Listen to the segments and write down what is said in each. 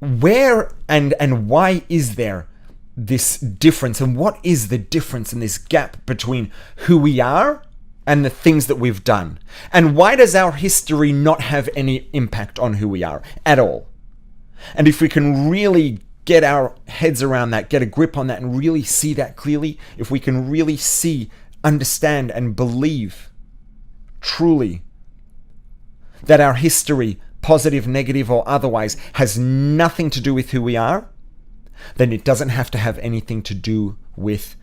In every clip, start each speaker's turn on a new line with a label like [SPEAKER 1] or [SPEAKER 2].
[SPEAKER 1] where and why is there this difference, and what is the difference in this gap between who we are and the things that we've done? And why does our history not have any impact on who we are at all? And if we can really get our heads around that, get a grip on that, and really see that clearly, if we can really see, understand, and believe truly that our history, positive, negative, or otherwise, has nothing to do with who we are, then it doesn't have to have anything to do with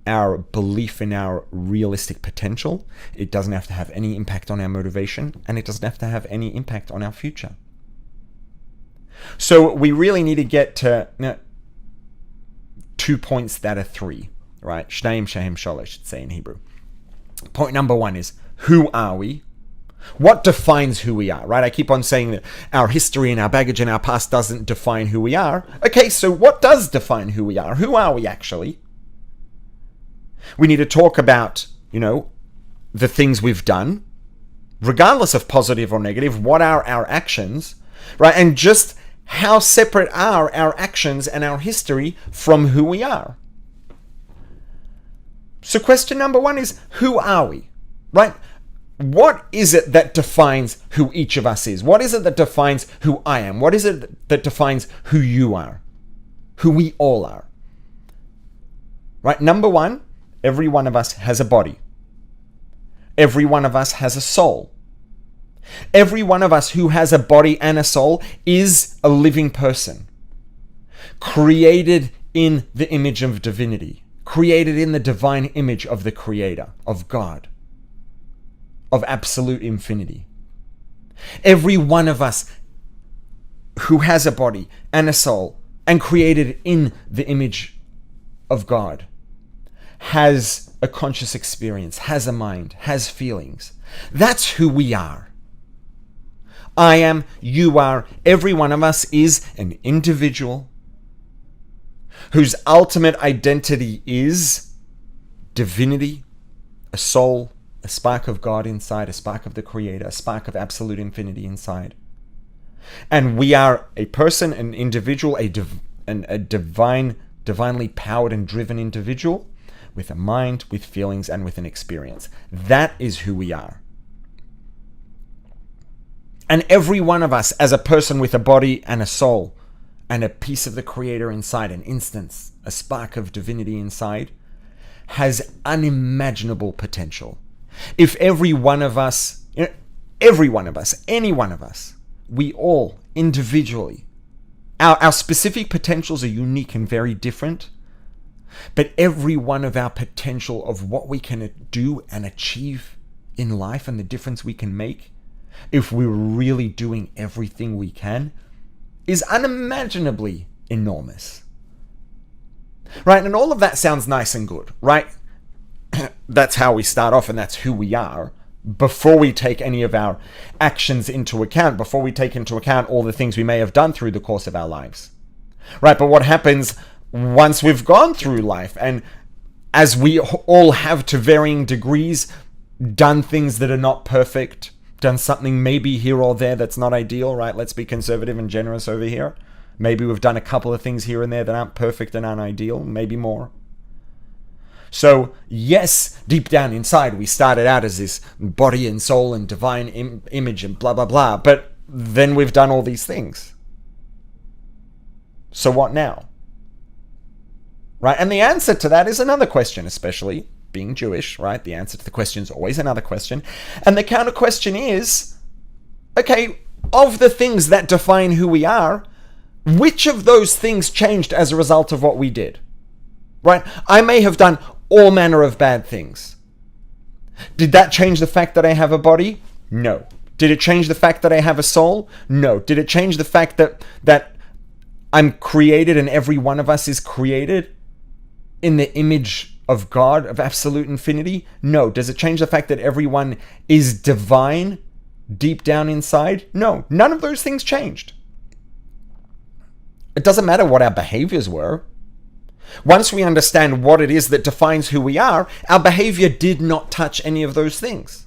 [SPEAKER 1] our belief in our realistic potential. It doesn't have to have any impact on our motivation, and it doesn't have to have any impact on our future. So we really need to get to 2 points that are 3, right? Shneim shehem shalosh, I should say in Hebrew. Point number 1 is, who are we? What defines who we are, right? I keep on saying that our history and our baggage and our past doesn't define who we are. Okay, so what does define who we are? Who are we actually? We need to talk about, the things we've done, regardless of positive or negative. What are our actions, right? And just how separate are our actions and our history from who we are? So question number 1 is, who are we, right? What is it that defines who each of us is? What is it that defines who I am? What is it that defines who you are? Who we all are? Right? Number 1, every one of us has a body. Every one of us has a soul. Every one of us who has a body and a soul is a living person, created in the image of divinity, created in the divine image of the Creator, of God, of absolute infinity. Every one of us who has a body and a soul and created in the image of God has a conscious experience, has a mind, has feelings. That's who we are. I am, you are, every one of us is an individual whose ultimate identity is divinity, a soul, a spark of God inside, a spark of the Creator, a spark of absolute infinity inside. And we are a person, an individual, a divinely powered and driven individual with a mind, with feelings, and with an experience. That is who we are. And every one of us, as a person with a body and a soul, and a piece of the Creator inside, an instance, a spark of divinity inside, has unimaginable potential. If every one of us, any one of us, we all individually, our specific potentials are unique and very different, but every one of our potential of what we can do and achieve in life and the difference we can make, if we're really doing everything we can, is unimaginably enormous. Right? And all of that sounds nice and good, right? That's how we start off, and that's who we are, before we take any of our actions into account, before we take into account all the things we may have done through the course of our lives. Right? But what happens once we've gone through life, and as we all have to varying degrees done things that are not perfect, done something maybe here or there that's not ideal, right? Let's be conservative and generous over here. Maybe we've done a couple of things here and there that aren't perfect and aren't ideal, maybe more. So yes, deep down inside, we started out as this body and soul and divine image and blah, blah, blah. But then we've done all these things. So what now? Right? And the answer to that is another question, especially being Jewish, right? The answer to the question is always another question. And the counter question is, okay, of the things that define who we are, which of those things changed as a result of what we did? Right? I may have done all manner of bad things. Did that change the fact that I have a body? No. Did it change the fact that I have a soul? No. Did it change the fact that I'm created and every one of us is created in the image of God, of absolute infinity? No. Does it change the fact that everyone is divine deep down inside? No. None of those things changed. It doesn't matter what our behaviors were. Once we understand what it is that defines who we are, our behavior did not touch any of those things.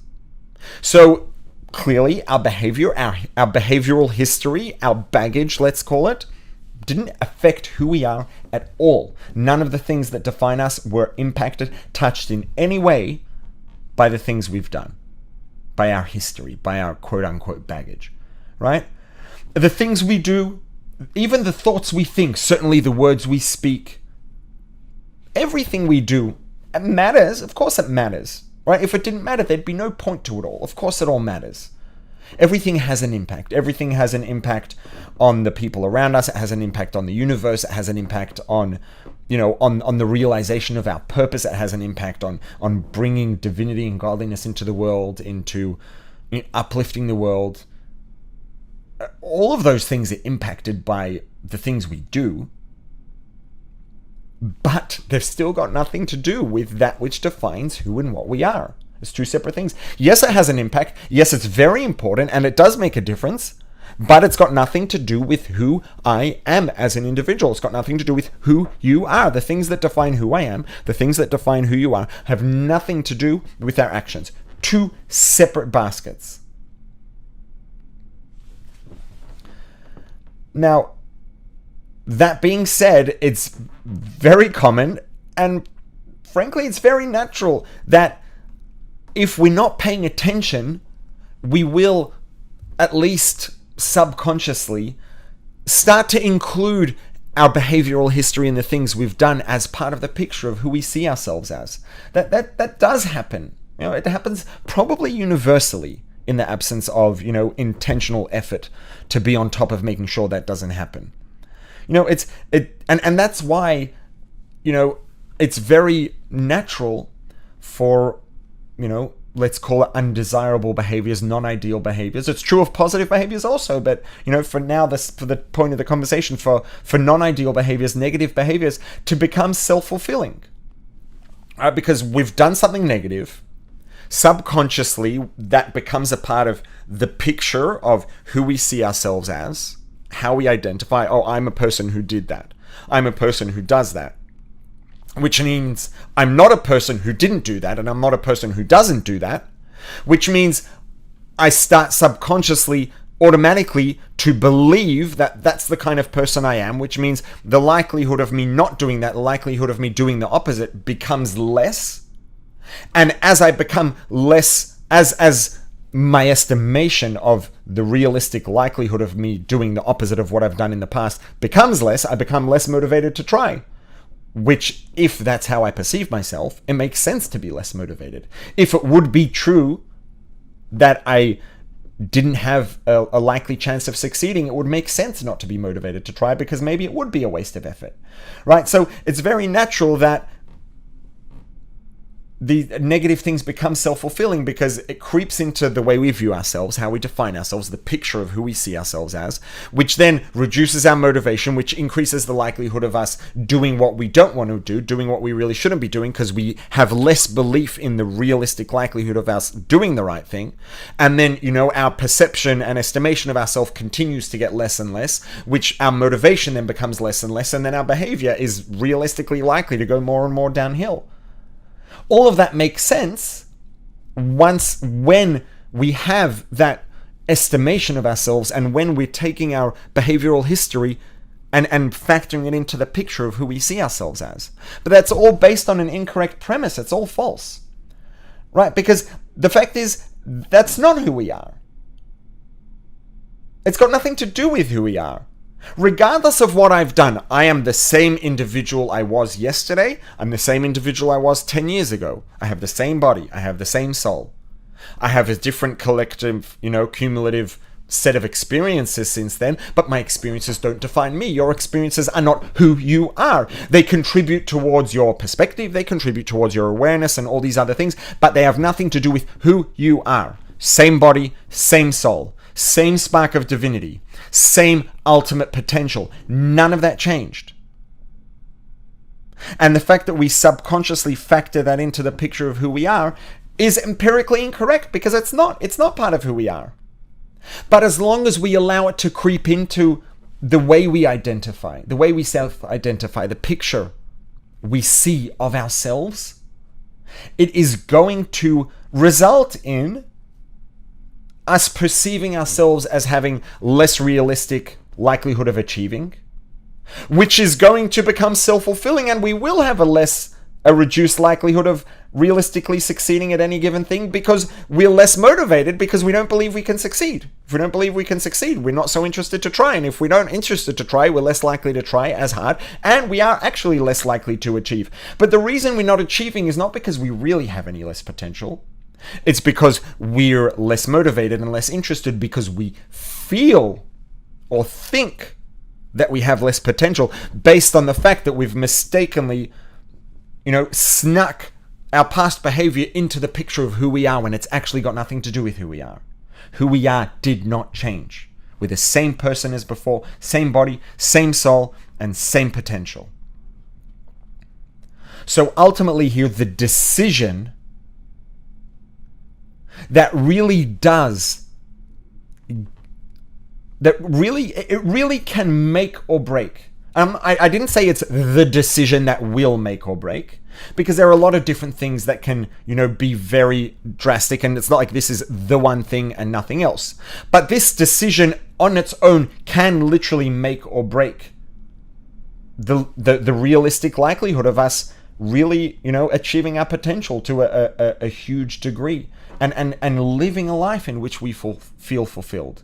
[SPEAKER 1] So clearly our behavior, our behavioral history, our baggage, let's call it, didn't affect who we are at all. None of the things that define us were impacted, touched in any way by the things we've done, by our history, by our quote-unquote baggage, right? The things we do, even the thoughts we think, certainly the words we speak, everything we do, it matters. Of course it matters, right? If it didn't matter, there'd be no point to it all. Of course it all matters. Everything has an impact. Everything has an impact on the people around us. It has an impact on the universe. It has an impact on, on the realization of our purpose. It has an impact on bringing divinity and godliness into the world, into uplifting the world. All of those things are impacted by the things we do, but they've still got nothing to do with that which defines who and what we are. It's two separate things. Yes, it has an impact. Yes, it's very important and it does make a difference, but it's got nothing to do with who I am as an individual. It's got nothing to do with who you are. The things that define who I am, the things that define who you are, have nothing to do with our actions. Two separate baskets. Now, that being said, it's very common and frankly, it's very natural that if we're not paying attention, we will, at least subconsciously, start to include our behavioral history and the things we've done as part of the picture of who we see ourselves as. That does happen. It happens probably universally in the absence of, intentional effort to be on top of making sure that doesn't happen. And that's why, it's very natural for, let's call it undesirable behaviors, non-ideal behaviors. It's true of positive behaviors also, but, for now, for the point of the conversation, for non-ideal behaviors, negative behaviors, to become self-fulfilling. Because we've done something negative, subconsciously, that becomes a part of the picture of who we see ourselves as, how we identify, oh, I'm a person who did that. I'm a person who does that. Which means I'm not a person who didn't do that, and I'm not a person who doesn't do that, which means I start subconsciously, automatically to believe that that's the kind of person I am, which means the likelihood of me not doing that, the likelihood of me doing the opposite becomes less. And as I become less, as my estimation of the realistic likelihood of me doing the opposite of what I've done in the past becomes less, I become less motivated to try. Which, if that's how I perceive myself, it makes sense to be less motivated. If it would be true that I didn't have a likely chance of succeeding, it would make sense not to be motivated to try, because maybe it would be a waste of effort, right? So it's very natural that the negative things become self-fulfilling because it creeps into the way we view ourselves, how we define ourselves, the picture of who we see ourselves as, which then reduces our motivation, which increases the likelihood of us doing what we don't want to do, doing what we really shouldn't be doing, because we have less belief in the realistic likelihood of us doing the right thing. And then, our perception and estimation of ourselves continues to get less and less, which our motivation then becomes less and less, and then our behavior is realistically likely to go more and more downhill. All of that makes sense when we have that estimation of ourselves and when we're taking our behavioral history and factoring it into the picture of who we see ourselves as. But that's all based on an incorrect premise. It's all false, right? Because the fact is, that's not who we are. It's got nothing to do with who we are. Regardless of what I've done, I am the same individual I was yesterday. I'm the same individual I was 10 years ago. I have the same body. I have the same soul. I have a different collective, cumulative set of experiences since then, but my experiences don't define me. Your experiences are not who you are. They contribute towards your perspective. They contribute towards your awareness and all these other things, but they have nothing to do with who you are. Same body, same soul. Same spark of divinity, same ultimate potential. None of that changed. And the fact that we subconsciously factor that into the picture of who we are is empirically incorrect, because it's not part of who we are. But as long as we allow it to creep into the way we identify, the way we self-identify, the picture we see of ourselves, it is going to result in us perceiving ourselves as having less realistic likelihood of achieving, which is going to become self-fulfilling, and we will have a reduced likelihood of realistically succeeding at any given thing because we're less motivated because we don't believe we can succeed. If we don't believe we can succeed, we're not so interested to try. And if we don't interested to try, we're less likely to try as hard, and we are actually less likely to achieve. But the reason we're not achieving is not because we really have any less potential. It's because we're less motivated and less interested because we feel or think that we have less potential based on the fact that we've mistakenly snuck our past behavior into the picture of who we are when it's actually got nothing to do with who we are. Who we are did not change. We're the same person as before, same body, same soul, and same potential. So ultimately here, the decision that really can make or break. I didn't say it's the decision that will make or break, because there are a lot of different things that can, be very drastic, and it's not like this is the one thing and nothing else. But this decision on its own can literally make or break the realistic likelihood of us really, achieving our potential to a huge degree and living a life in which we feel fulfilled.